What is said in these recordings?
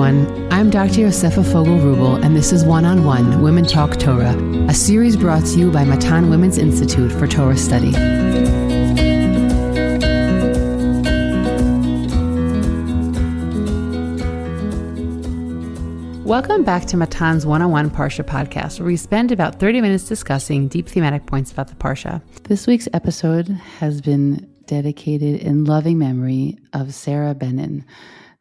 everyone. I'm Dr. Yosefa Fogel Wruble, and this is One-on-One Women Talk Torah, a series brought to you by Matan Women's Institute for Torah Study. Welcome back to Matan's One-on-One Parsha podcast, where we spend about 30 minutes discussing deep thematic points about the Parsha. This week's episode has been dedicated in loving memory of Sara Benin,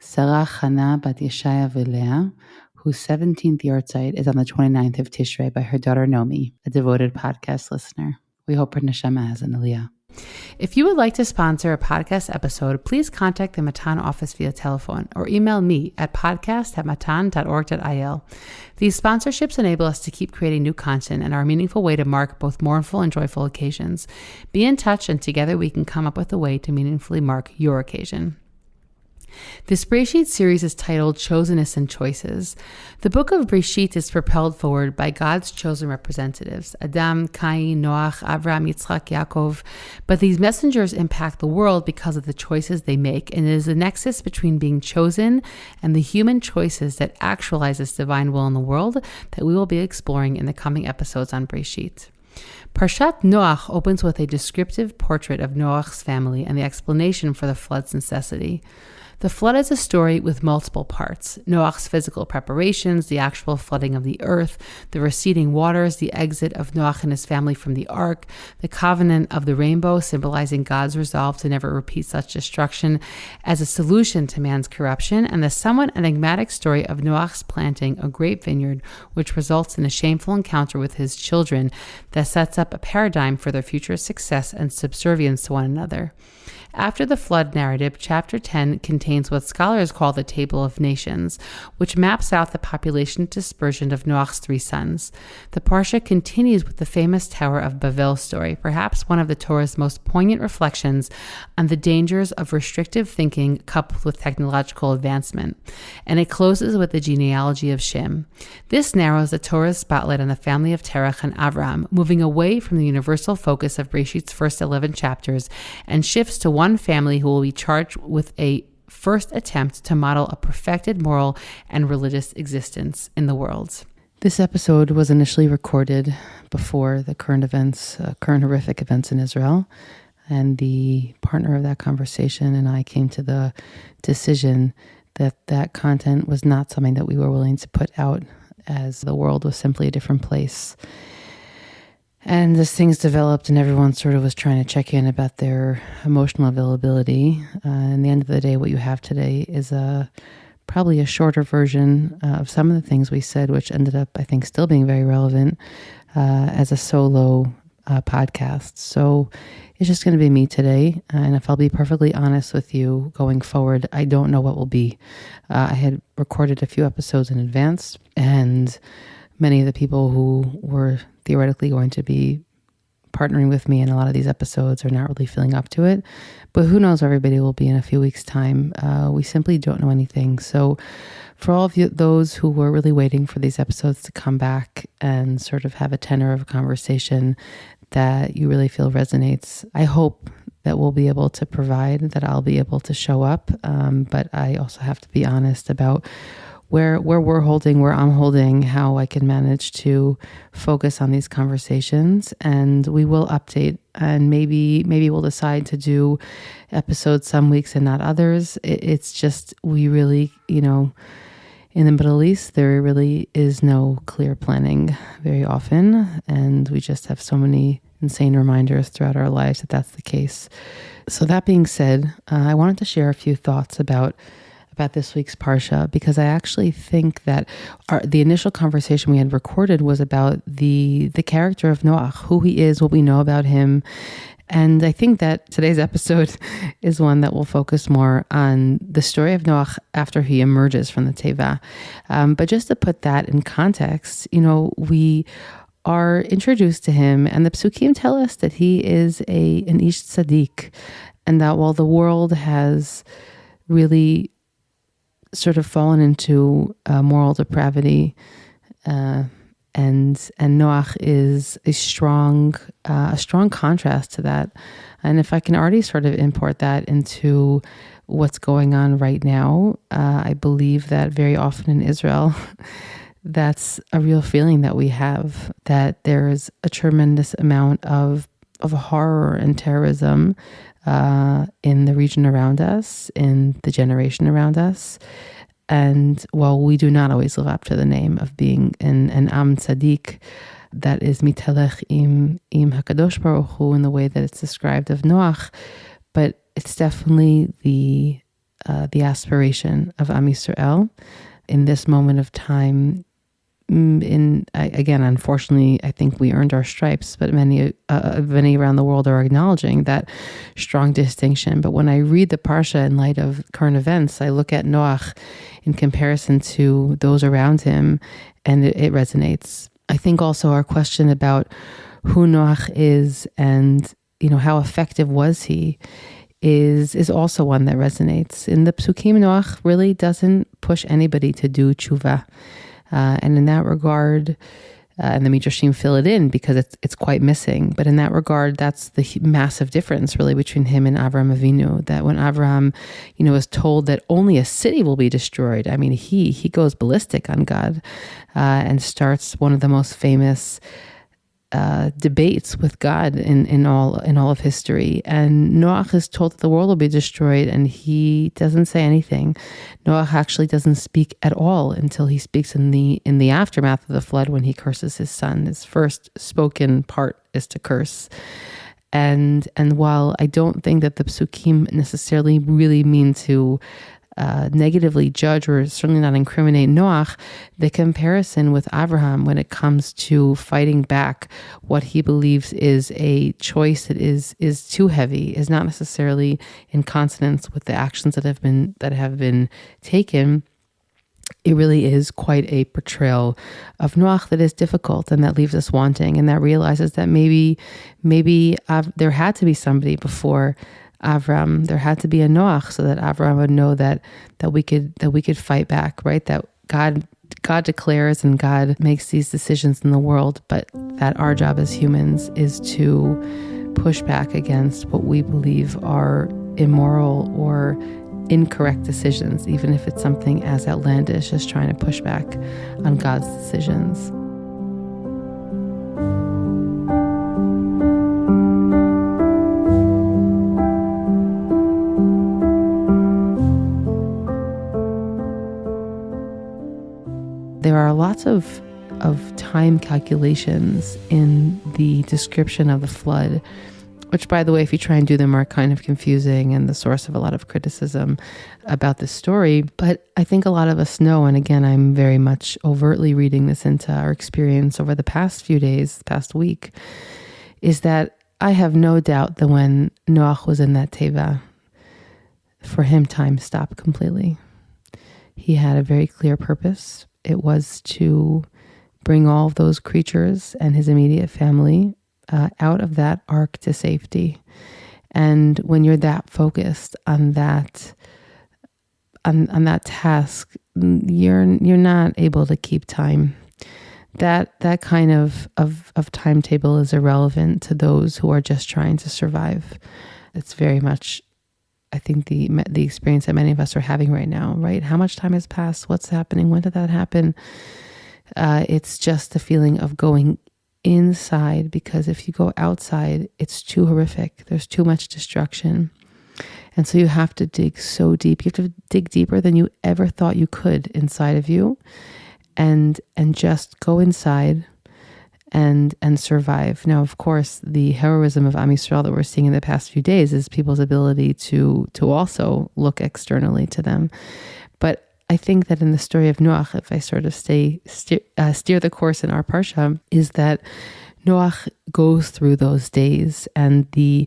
Sara Chana Bat Yeshaya V'Leah, whose 17th yartzeit is on the 29th of Tishrei by her daughter Nomi, a devoted podcast listener. We hope her neshama has an aliyah. If you would like to sponsor a podcast episode, please contact the Matan office via telephone or email me at podcast@matan.org.il. These sponsorships enable us to keep creating new content and are a meaningful way to mark both mournful and joyful occasions. Be in touch, and together we can come up with a way to meaningfully mark your occasion. This Bereshit series is titled Choseness and Choices. The book of Bereshit is propelled forward by God's chosen representatives, Adam, Kayin, Noach, Avraham, Yitzchak, Yaakov. But these messengers impact the world because of the choices they make, and it is the nexus between being chosen and the human choices that actualize this divine will in the world that we will be exploring in the coming episodes on Bereshit. Parshat Noach opens with a descriptive portrait of Noach's family and the explanation for the flood's necessity. The flood is a story with multiple parts: Noach's physical preparations, the actual flooding of the earth, the receding waters, the exit of Noach and his family from the ark, the covenant of the rainbow, symbolizing God's resolve to never repeat such destruction as a solution to man's corruption, and the somewhat enigmatic story of Noach's planting a great vineyard, which results in a shameful encounter with his children that sets up a paradigm for their future success and subservience to one another. After the flood narrative, chapter 10 contains what scholars call the Table of Nations, which maps out the population dispersion of Noach's three sons. The Parsha continues with the famous Tower of Babel story, perhaps one of the Torah's most poignant reflections on the dangers of restrictive thinking coupled with technological advancement. And it closes with the genealogy of Shem. This narrows the Torah's spotlight on the family of Terach and Avraham, moving away from the universal focus of Bereshit's first 11 chapters and shifts to one family who will be charged with a first attempt to model a perfected moral and religious existence in the world. This episode was initially recorded before the current horrific events in Israel, and the partner of that conversation and I came to the decision that that content was not something that we were willing to put out, as the world was simply a different place. And as things developed and everyone sort of was trying to check in about their emotional availability, in the end of the day, what you have today is probably a shorter version of some of the things we said, which ended up, I think, still being very relevant as a solo podcast. So it's just going to be me today. And if I'll be perfectly honest with you going forward, I don't know what will be. I had recorded a few episodes in advance, and many of the people who were theoretically going to be partnering with me in a lot of these episodes are not really feeling up to it. But who knows where everybody will be in a few weeks' time. We simply don't know anything. So for all of you, those who were really waiting for these episodes to come back and sort of have a tenor of a conversation that you really feel resonates, I hope that we'll be able to provide, that I'll be able to show up. But I also have to be honest about where we're holding, where I'm holding, how I can manage to focus on these conversations. And we will update, and maybe we'll decide to do episodes some weeks and not others. It's just, we really, in the Middle East, there really is no clear planning very often. And we just have so many insane reminders throughout our lives that that's the case. So that being said, I wanted to share a few thoughts about this week's Parsha, because I actually think that the initial conversation we had recorded was about the character of Noach, who he is, what we know about him. And I think that today's episode is one that will focus more on the story of Noach after he emerges from the Teva. But just to put that in context, we are introduced to him, and the Psukim tell us that he is an Ish Tzaddik, and that while the world has really sort of fallen into moral depravity And Noach is a strong contrast to that. And if I can already sort of import that into what's going on right now, I believe that very often in Israel, that's a real feeling that we have, that there is a tremendous amount of horror and terrorism in the region around us, in the generation around us. And while we do not always live up to the name of being an Am Tzaddik, that is Mitelech im HaKadosh Baruch Hu in the way that it's described of Noach, but it's definitely the aspiration of Am Yisrael in this moment of time. Again, unfortunately, I think we earned our stripes, but many around the world are acknowledging that strong distinction. But when I read the Parsha in light of current events, I look at Noach in comparison to those around him, and it resonates. I think also our question about who Noach is and how effective was he is also one that resonates. In the Psukim, Noach really doesn't push anybody to do tshuva. And in that regard, and the Midrashim fill it in because it's quite missing. But in that regard, that's the massive difference really between him and Avraham Avinu. That when Avraham, is told that only a city will be destroyed, I mean, he goes ballistic on God and starts one of the most famous debates with God in all of history. And Noach is told that the world will be destroyed, and he doesn't say anything. Noach actually doesn't speak at all until he speaks in the aftermath of the flood, when he curses his son. His first spoken part is to curse. And while I don't think that the psukim necessarily really mean to negatively judge or certainly not incriminate Noach, the comparison with Avraham when it comes to fighting back what he believes is a choice that is too heavy, is not necessarily in consonance with the actions that have been taken. It really is quite a portrayal of Noach that is difficult and that leaves us wanting, and that realizes that maybe there had to be somebody before Avraham. There had to be a Noach so that Avraham would know that we could fight back, right? That God declares and God makes these decisions in the world, but that our job as humans is to push back against what we believe are immoral or incorrect decisions, even if it's something as outlandish as trying to push back on God's decisions. There are lots of time calculations in the description of the flood, which, by the way, if you try and do them, are kind of confusing and the source of a lot of criticism about this story. But I think a lot of us know, and again, I'm very much overtly reading this into our experience over the past few days, past week, is that I have no doubt that when Noach was in that teva, for him, time stopped completely. He had a very clear purpose. It was to bring all of those creatures and his immediate family out of that ark to safety. And when you're that focused on that task, you're not able to keep time. That kind of timetable is irrelevant to those who are just trying to survive. It's very much, I think, the experience that many of us are having right now, right? How much time has passed? What's happening? When did that happen? It's just the feeling of going inside, because if you go outside, it's too horrific. There's too much destruction. And so you have to dig so deep. You have to dig deeper than you ever thought you could inside of you, and just go inside and survive. Now, of course, the heroism of Am Yisrael that we're seeing in the past few days is people's ability to also look externally to them. But I think that in the story of Noach, if I sort of steer the course in our parsha, is that Noach goes through those days, and the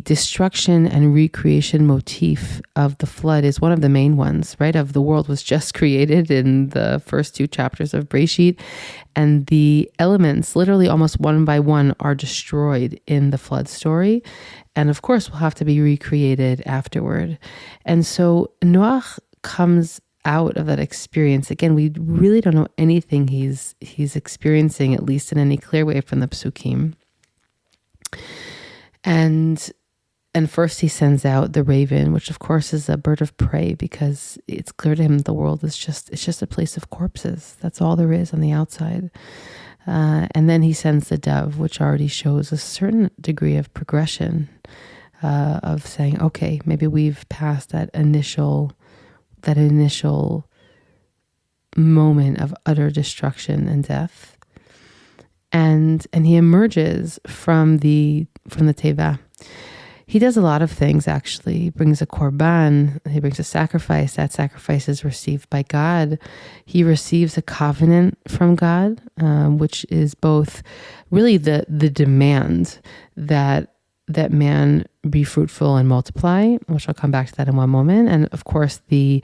destruction and recreation motif of the flood is one of the main ones, right? Of the world was just created in the first 2 chapters of Bereshit, and the elements, literally almost one by one, are destroyed in the flood story, and of course will have to be recreated afterward. And so Noach comes out of that experience. Again, we really don't know anything he's experiencing, at least in any clear way from the psukim. And first he sends out the raven, which of course is a bird of prey, because it's clear to him the world is just a place of corpses. That's all there is on the outside. And then he sends the dove, which already shows a certain degree of progression, of saying, okay, maybe we've passed that initial moment of utter destruction and death. And he emerges from the teva. He does a lot of things, actually. He brings a korban, he brings a sacrifice. That sacrifice is received by God. He receives a covenant from God, which is both really the demand that man be fruitful and multiply, which I'll come back to that in one moment. And of course, the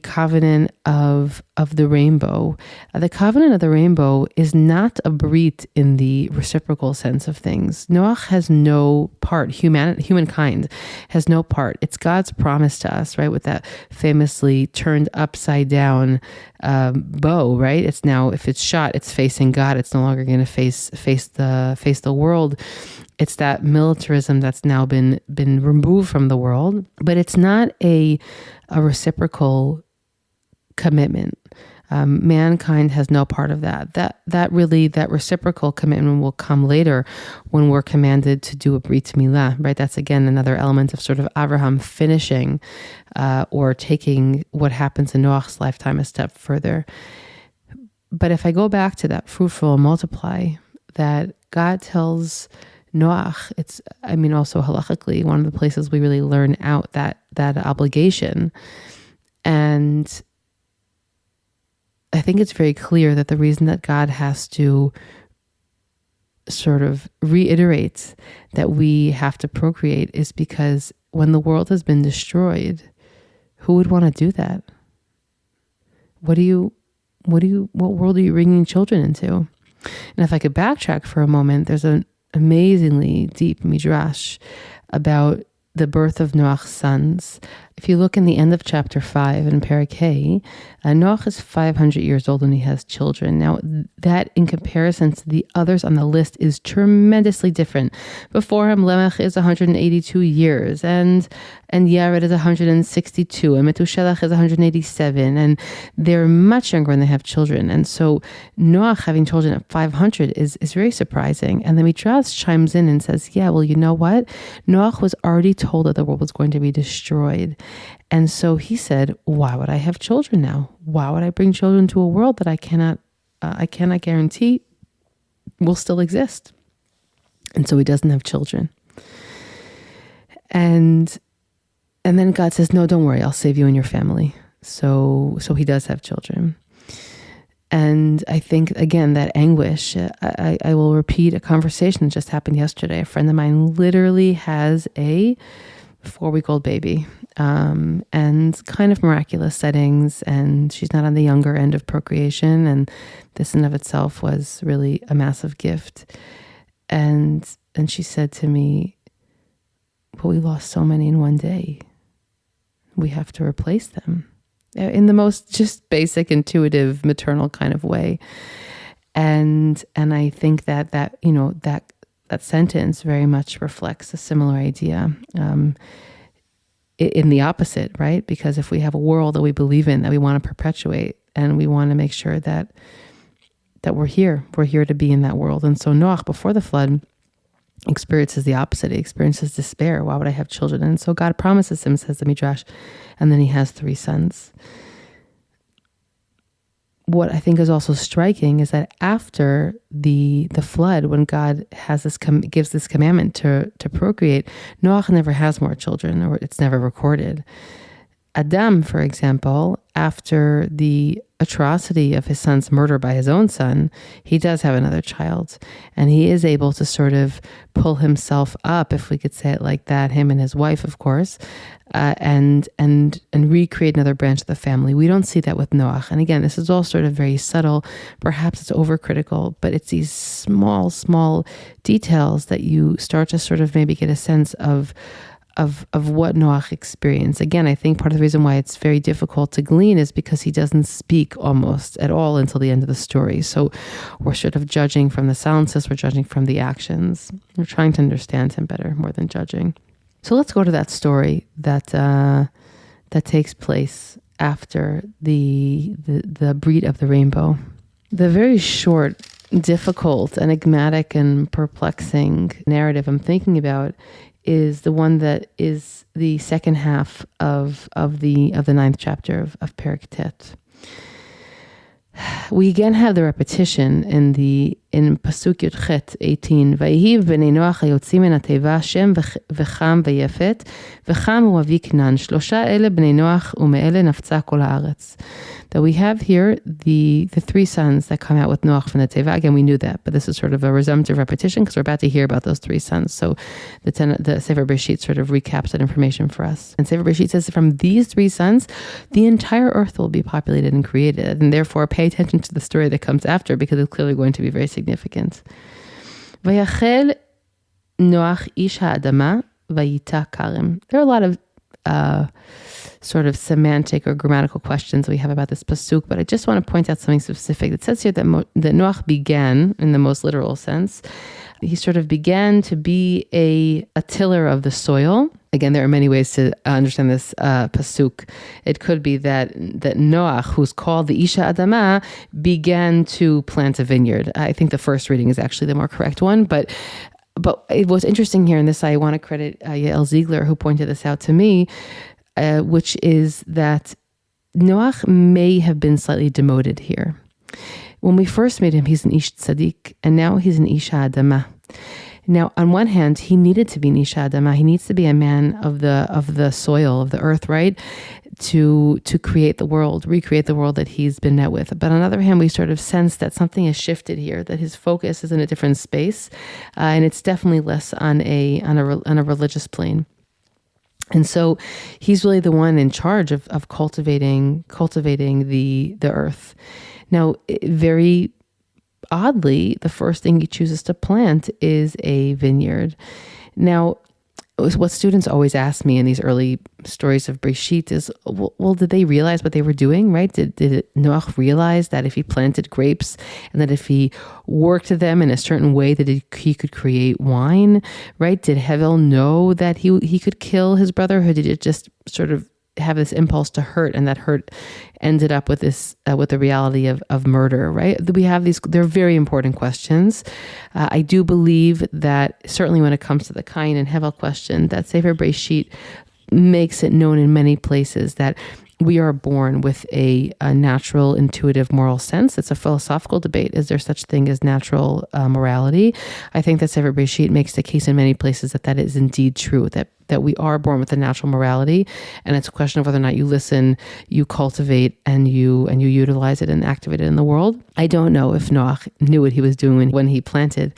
covenant of the rainbow. The covenant of the rainbow is not a brit in the reciprocal sense of things. Noach has no part. Humankind has no part. It's God's promise to us, right? With that famously turned upside down bow, right? It's now, if it's shot, it's facing God. It's no longer going to face the world. It's that militarism that's now been removed from the world, but it's not a reciprocal commitment. Mankind has no part of that. That reciprocal commitment will come later when we're commanded to do a brit milah, right? That's again another element of sort of Avraham finishing or taking what happens in Noach's lifetime a step further. But if I go back to that fruitful multiply that God tells Noach, also halachically, one of the places we really learn out that obligation. And I think it's very clear that the reason that God has to sort of reiterate that we have to procreate is because when the world has been destroyed, who would want to do that? What world are you bringing children into? And if I could backtrack for a moment, there's an amazingly deep midrash about the birth of Noach's sons. If you look in the end of chapter 5 in Perek Hey, Noach is 500 years old when he has children. Now, that in comparison to the others on the list is tremendously different. Before him, Lamech is 182 years, and Yared is 162, and Metushelach is 187, and they're much younger when they have children. And so Noach having children at 500 is very surprising. And the Midrash chimes in and says, yeah, well, you know what? Noach was already told that the world was going to be destroyed. And so he said, why would I have children now? Why would I bring children to a world that I cannot guarantee will still exist? And so he doesn't have children. And then God says, no, don't worry, I'll save you and your family. So he does have children. And I think, again, that anguish, I will repeat a conversation that just happened yesterday. A friend of mine literally has a 4-week-old baby, and kind of miraculous settings, and she's not on the younger end of procreation, and this in of itself was really a massive gift. And she said to me, but we lost so many in one day. We have to replace them in the most just basic, intuitive, maternal kind of way. And I think that sentence very much reflects a similar idea. In the opposite, right? Because if we have a world that we believe in, that we want to perpetuate, and we want to make sure that we're here to be in that world. And so Noach, before the flood, experiences the opposite. He experiences despair. Why would I have children? And so God promises him, says the Midrash, and then he has 3 sons. What I think is also striking is that after the flood, when God has gives this commandment to procreate, Noach never has more children, or it's never recorded. Adam, for example, after the atrocity of his son's murder by his own son, he does have another child, and he is able to sort of pull himself up, if we could say it like that, him and his wife, of course, and recreate another branch of the family. We don't see that with Noach. And again, this is all sort of very subtle. Perhaps it's overcritical, but it's these small details that you start to sort of maybe get a sense of of what Noach experienced. Again, I think part of the reason why it's very difficult to glean is because he doesn't speak almost at all until the end of the story. So we're sort of judging from the silences, we're judging from the actions. We're trying to understand him better more than judging. So let's go to that story that takes place after the breed of the rainbow. The very short, difficult, enigmatic, and perplexing narrative I'm thinking about is the one that is the second half of the ninth chapter of Perek Tet. We again have the repetition in Pasuk Yud Chet 18. Vayihiv b'nei Noach hayotzim min hateva Shem v'cham v'yefet v'cham hu avi Knan shlosha ele b'nei Noach u'me'ele nafza kol haaretz. That we have here the three sons that come out with Noach from the Teva. Again, we knew that, but this is sort of a resumptive repetition because we're about to hear about those three sons. So the Sefer Bereshit sort of recaps that information for us. And Sefer Bereshit says that from these three sons, the entire earth will be populated and created. And therefore, pay attention to the story that comes after because it's clearly going to be very significant. Vayachel Noach ish ha'adama vayita karem. There are a lot of sort of semantic or grammatical questions we have about this pasuk, but I just want to point out something specific. It says here that Noach began, in the most literal sense, he sort of began to be a tiller of the soil. Again, there are many ways to understand this pasuk. It could be that Noach, who's called the Isha Adama, began to plant a vineyard. I think the first reading is actually the more correct one, but what's interesting here, and this I want to credit Yael Ziegler, who pointed this out to me, which is that Noach may have been slightly demoted here. When we first made him, he's an Ish Tzaddik, and now he's an Isha Adama. Now, on one hand, he needed to be an Isha Adama. He needs to be a man of the soil, of the earth, right? To create the world, recreate the world that he's been met with. But on the other hand, we sort of sense that something has shifted here, that his focus is in a different space, and it's definitely less on a religious plane. And so he's really the one in charge of cultivating the earth. Now, very oddly, the first thing he chooses to plant is a vineyard. Now, what students always ask me in these early stories of Bereshit is, well, did they realize what they were doing, right? Did Noach realize that if he planted grapes and that if he worked them in a certain way that he could create wine, right? Did Hevel know that he could kill his brother, or did it just sort of have this impulse to hurt, and that hurt ended up with this with the reality of murder, right? We have these, they're very important questions. I do believe that certainly when it comes to the Kayin and Hevel question, that Sefer Bereshit makes it known in many places that we are born with a natural, intuitive moral sense. It's a philosophical debate. Is there such thing as natural morality? I think that Sefer Bereshit makes the case in many places that is indeed true, that we are born with a natural morality, and it's a question of whether or not you listen, you cultivate, and you utilize it and activate it in the world. I don't know if Noach knew what he was doing when he planted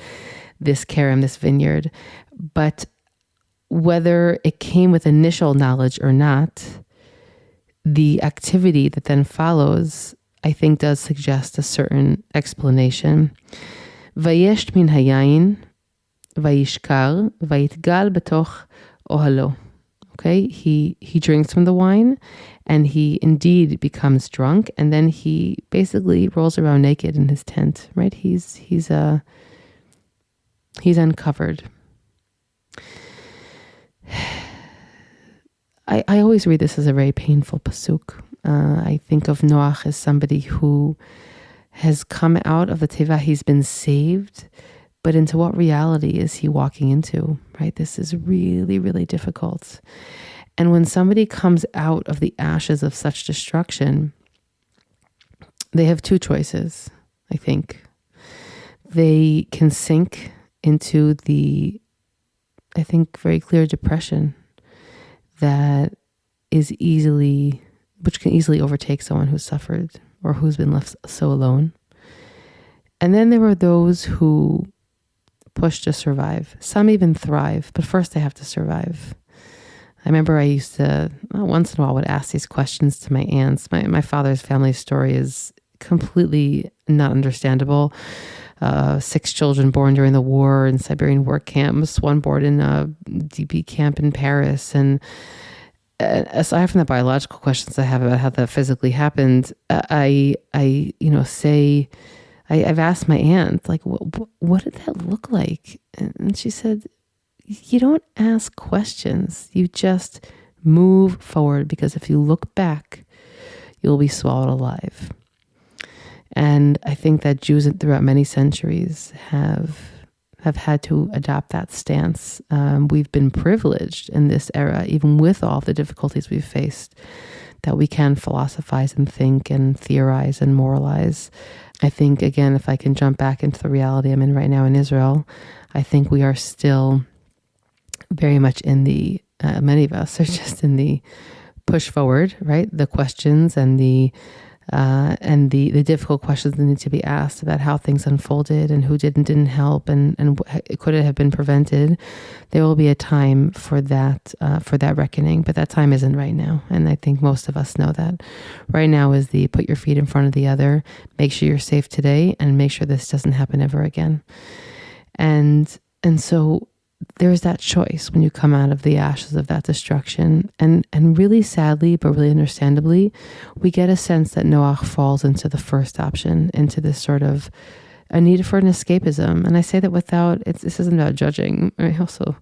this kerem, this vineyard, but whether it came with initial knowledge or not, the activity that then follows, I think, does suggest a certain explanation. Vayesh min hayayin, vayishkar, vayitgal betoch ohalo. Okay, he drinks from the wine, and he indeed becomes drunk, and then he basically rolls around naked in his tent. Right? He's uncovered. I always read this as a very painful pasuk. I think of Noach as somebody who has come out of the teva, he's been saved, but into what reality is he walking into, right? This is really, really difficult. And when somebody comes out of the ashes of such destruction, they have two choices, I think. They can sink into the, I think, very clear depression that which can easily overtake someone who's suffered or who's been left so alone. And then there are those who push to survive. Some even thrive, but first they have to survive. I remember I used to, once in a while, would ask these questions to my aunts. My father's family story is completely not understandable. 6 children born during the war in Siberian work camps, one born in a DP camp in Paris. And aside from the biological questions I have about how that physically happened, I've asked my aunt, like, what did that look like? And she said, you don't ask questions. You just move forward, because if you look back, you'll be swallowed alive. And I think that Jews throughout many centuries have had to adopt that stance. We've been privileged in this era, even with all the difficulties we've faced, that we can philosophize and think and theorize and moralize. I think, again, if I can jump back into the reality I'm in right now in Israel, I think we are still very much in the, many of us are just in the push forward, right? The questions and the difficult questions that need to be asked about how things unfolded and who didn't help and could it have been prevented. There will be a time for that reckoning, but that time isn't right now. And I think most of us know that. Right now is the put your feet in front of the other, make sure you're safe today, and make sure this doesn't happen ever again. And so there's that choice when you come out of the ashes of that destruction. And really sadly, but really understandably, we get a sense that Noach falls into the first option, into this sort of a need for an escapism. And I say that this isn't about judging. Also,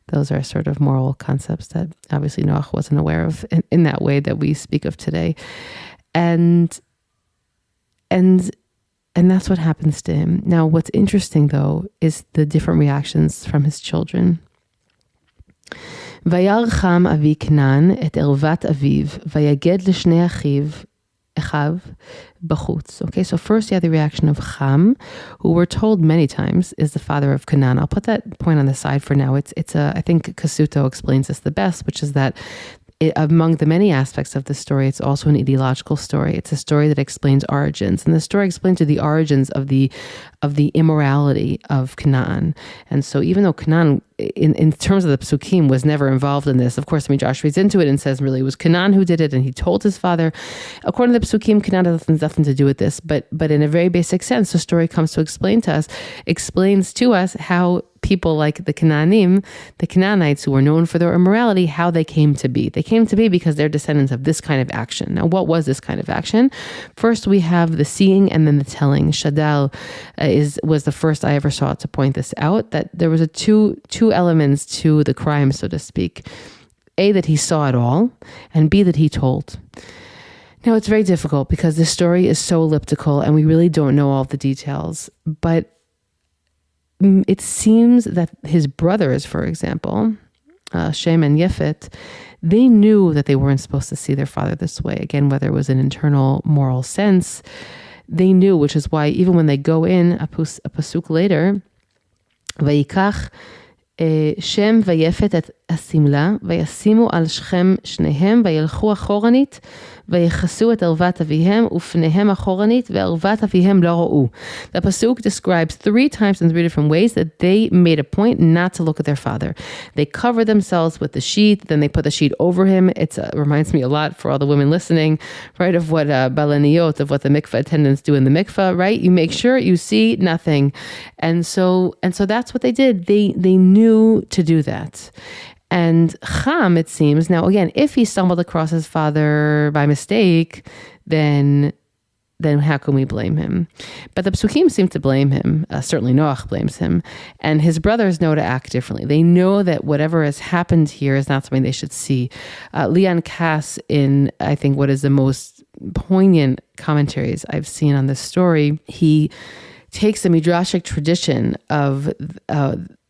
those are sort of moral concepts that obviously Noach wasn't aware of in that way that we speak of today. And that's what happens to him. Now, what's interesting, though, is the different reactions from his children. וירא חם אבי כנען את ערוות אביו, ויגד לשני אחיו בחוץ. Okay, so first you have the reaction of Cham, who we're told many times is the father of Canaan. I'll put that point on the side for now. I think Kasuto explains this the best, which is that among the many aspects of the story, it's also an ideological story. It's a story that explains origins, and the story explains the origins of the immorality of Canaan. And so, even though Canaan, in terms of the Psukim, was never involved in this, of course, Josh reads into it and says, really, it was Canaan who did it, and he told his father. According to the Psukim, Canaan has nothing to do with this, but in a very basic sense, the story comes to explains to us how people like the Canaanim, the Canaanites, who were known for their immorality, how they came to be. They came to be because they're descendants of this kind of action. Now, what was this kind of action? First, we have the seeing and then the telling. Shadal was the first I ever saw to point this out, that there was two elements to the crime, so to speak. A, that he saw it all, and B, that he told. Now, it's very difficult because the story is so elliptical and we really don't know all the details, but it seems that his brothers, for example, Shem and Yefet, they knew that they weren't supposed to see their father this way. Again, whether it was an internal moral sense, they knew, which is why even when they go in, a pasuk later, Vayikach Shem vayefet et asimla, vayasimu al Shechem shnehem, vayelchu achoranit, ויחסו את ערוות אביהם ופניהם אחורנית וערוות אביהם לא ראו. The pasuk describes 3 times in 3 different ways that they made a point not to look at their father. They covered themselves with the sheet, then they put the sheet over him. It reminds me a lot, for all the women listening, right, of what balaniot, of what the mikveh attendants do in the mikveh, right? You make sure you see nothing. And so that's what they did. They knew to do that. And Cham, it seems, now again, if he stumbled across his father by mistake, then how can we blame him? But the Psukim seem to blame him. Certainly Noach blames him. And his brothers know to act differently. They know that whatever has happened here is not something they should see. Leon Kass, in I think what is the most poignant commentaries I've seen on this story, he takes the Midrashic tradition of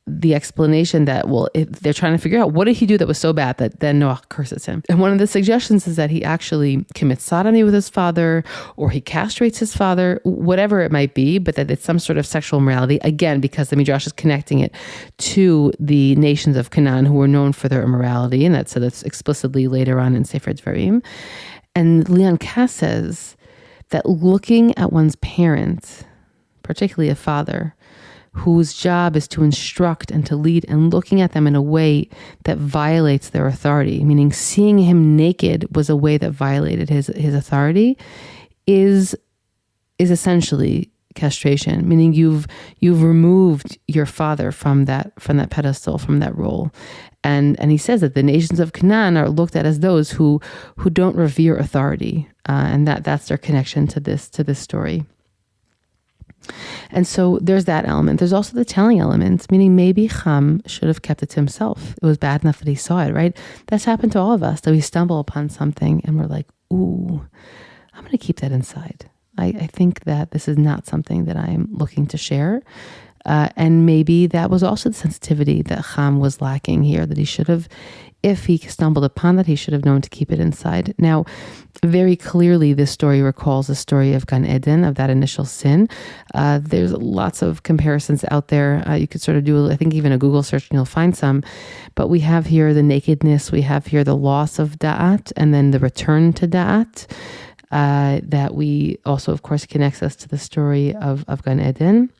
the explanation that, well, if they're trying to figure out what did he do that was so bad that then Noach curses him. And one of the suggestions is that he actually commits sodomy with his father, or he castrates his father, whatever it might be, but that it's some sort of sexual immorality, again, because the Midrash is connecting it to the nations of Canaan who were known for their immorality, and that's explicitly later on in Sefer Dvarim. And Leon Kass says that looking at one's parent, particularly a father, whose job is to instruct and to lead, and looking at them in a way that violates their authority, meaning seeing him naked was a way that violated his authority, is essentially castration, meaning you've removed your father from that pedestal, from that role. And he says that the nations of Canaan are looked at as those who don't revere authority, and that's their connection to this story. And so there's that element. There's also the telling element, meaning maybe Ham should have kept it to himself. It was bad enough that he saw it, right? That's happened to all of us, that we stumble upon something and we're like, ooh, I'm going to keep that inside. I think that this is not something that I'm looking to share. And maybe that was also the sensitivity that Ham was lacking here, that he should have, if he stumbled upon that, he should have known to keep it inside. Now, very clearly, this story recalls the story of Gan Eden, of that initial sin. There's lots of comparisons out there. You could sort of do, I think, even a Google search and you'll find some. But we have here the nakedness, we have here the loss of da'at, and then the return to da'at. That we also, of course, connects us to the story of Gan Eden.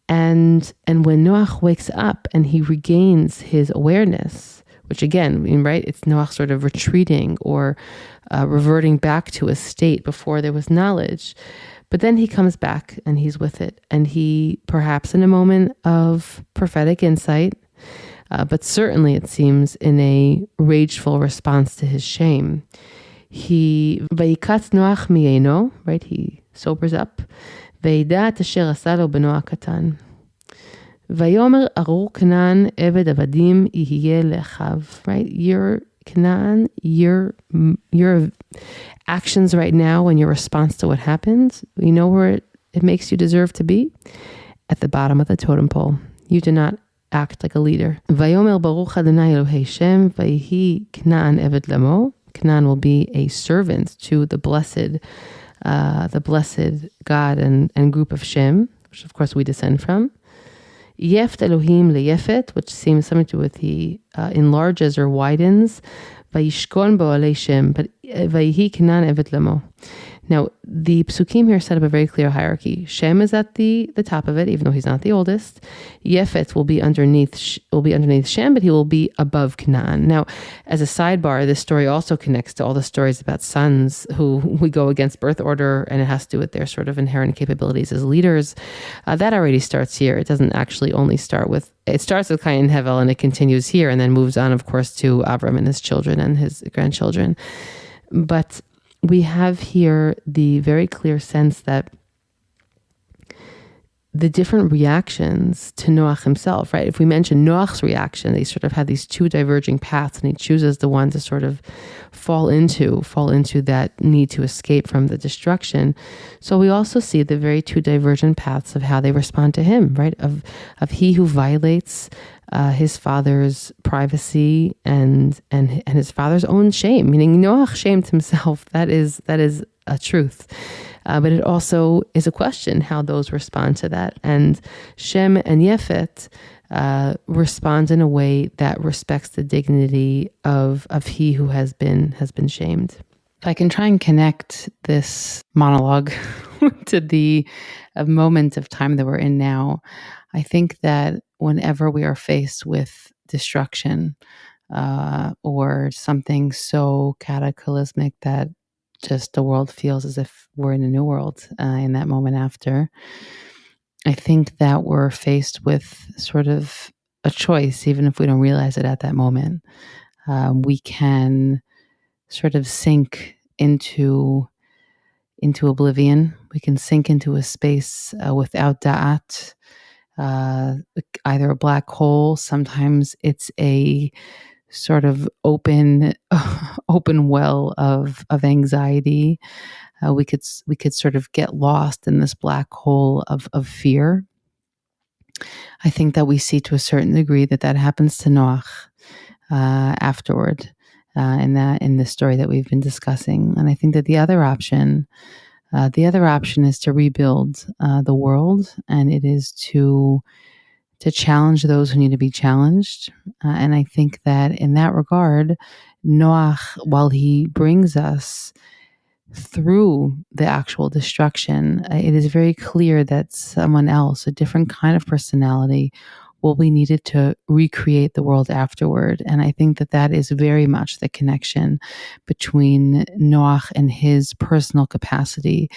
And when Noach wakes up and he regains his awareness, which again, right, it's Noach sort of retreating or reverting back to a state before there was knowledge. But then he comes back and he's with it. And he, perhaps in a moment of prophetic insight, but certainly it seems in a rageful response to his shame, vayikatz Noach mi'eino, right, he sobers up. וידע את אשר עשה לו בנו הקטן. ויאמר ארור כנען עבד עבדים יהיה לאחיו. Right? Your Canaan, your actions right now and your response to what happened, you know where it makes you deserve to be? At the bottom of the totem pole. You do not act like a leader. ויאמר ברוך אדוני אלוהי שם ויהי כנען עבד למו. Canaan will be a servant to the blessed God and group of Shem, which of course we descend from. Yeft Elohim leyefet, which seems something to do with he enlarges or widens. Vayishkon bo alei Shem, but vayihi Canaan evet lamo. Now, the psukim here set up a very clear hierarchy. Shem is at the top of it, even though he's not the oldest. Yefet will be underneath Shem, but he will be above Canaan. Now, as a sidebar, this story also connects to all the stories about sons who we go against birth order, and it has to do with their sort of inherent capabilities as leaders. That already starts here. It doesn't actually only start with, it starts with Kayin and Hevel, and it continues here, and then moves on, of course, to Avraham and his children and his grandchildren. But we have here the very clear sense that the different reactions to Noach himself, right? If we mention Noach's reaction, they sort of had these two diverging paths, and he chooses the one to sort of fall into that need to escape from the destruction. So we also see the very two divergent paths of how they respond to him, right? Of he who violates his father's privacy and his father's own shame, meaning Noach shamed himself. That is a truth. But it also is a question how those respond to that. And Shem and Yefet respond in a way that respects the dignity of he who has been shamed. If I can try and connect this monologue to the moment of time that we're in now, I think that whenever we are faced with destruction or something so cataclysmic that just the world feels as if we're in a new world in that moment after, I think that we're faced with sort of a choice, even if we don't realize it at that moment. We can sort of sink into oblivion. We can sink into a space without da'at, either a black hole. Sometimes it's a sort of open well of anxiety. We could sort of get lost in this black hole of fear. I think that we see to a certain degree that happens to Noach afterward in the story that we've been discussing. And I think that the other option is to rebuild the world, and it is to challenge those who need to be challenged. And I think that in that regard, Noach, while he brings us through the actual destruction, it is very clear that someone else, a different kind of personality, will be needed to recreate the world afterward. And I think that is very much the connection between Noach and his personal capacity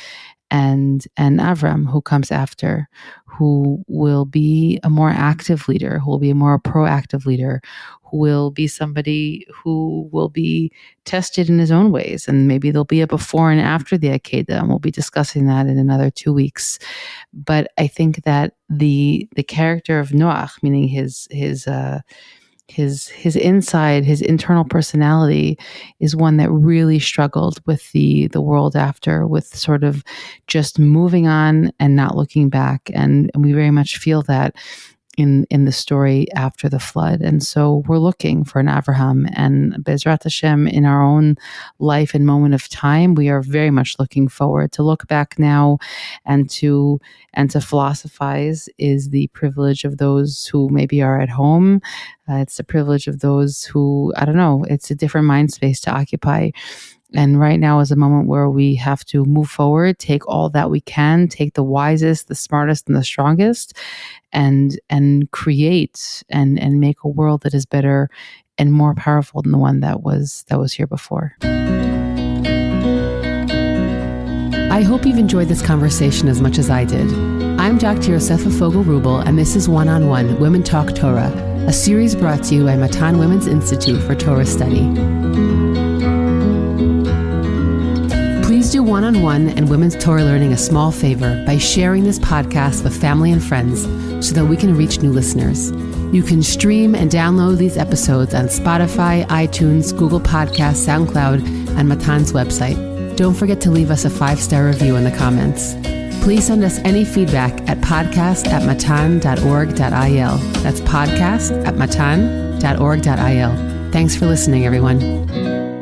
and Avraham, who comes after, who will be a more active leader, who will be a more proactive leader, who will be somebody who will be tested in his own ways. And maybe there'll be a before and after the Akedah, and we'll be discussing that in another 2 weeks. But I think that the character of Noach, meaning his inside, his internal personality, is one that really struggled with the world after, with sort of just moving on and not looking back. And we very much feel that in the story after the flood. And so we're looking for an Avraham, and Bezrat Hashem, in our own life and moment of time, we are very much looking forward. To look back now and to philosophize is the privilege of those who maybe are at home. It's the privilege of those who, I don't know, it's a different mind space to occupy. And right now is a moment where we have to move forward, take all that we can, take the wisest, the smartest, and the strongest, and create and make a world that is better and more powerful than the one that was here before. I hope you've enjoyed this conversation as much as I did. I'm Dr. Yosefa Fogel Wruble, and this is One-on-One Women Talk Torah, a series brought to you by Matan Women's Institute for Torah Study. Please do One-on-One and Women's Torah Learning a small favor by sharing this podcast with family and friends so that we can reach new listeners. You can stream and download these episodes on Spotify, iTunes, Google Podcasts, SoundCloud, and Matan's website. Don't forget to leave us a 5-star review in the comments. Please send us any feedback at podcast@matan.org.il. That's podcast@matan.org.il. Thanks for listening, everyone.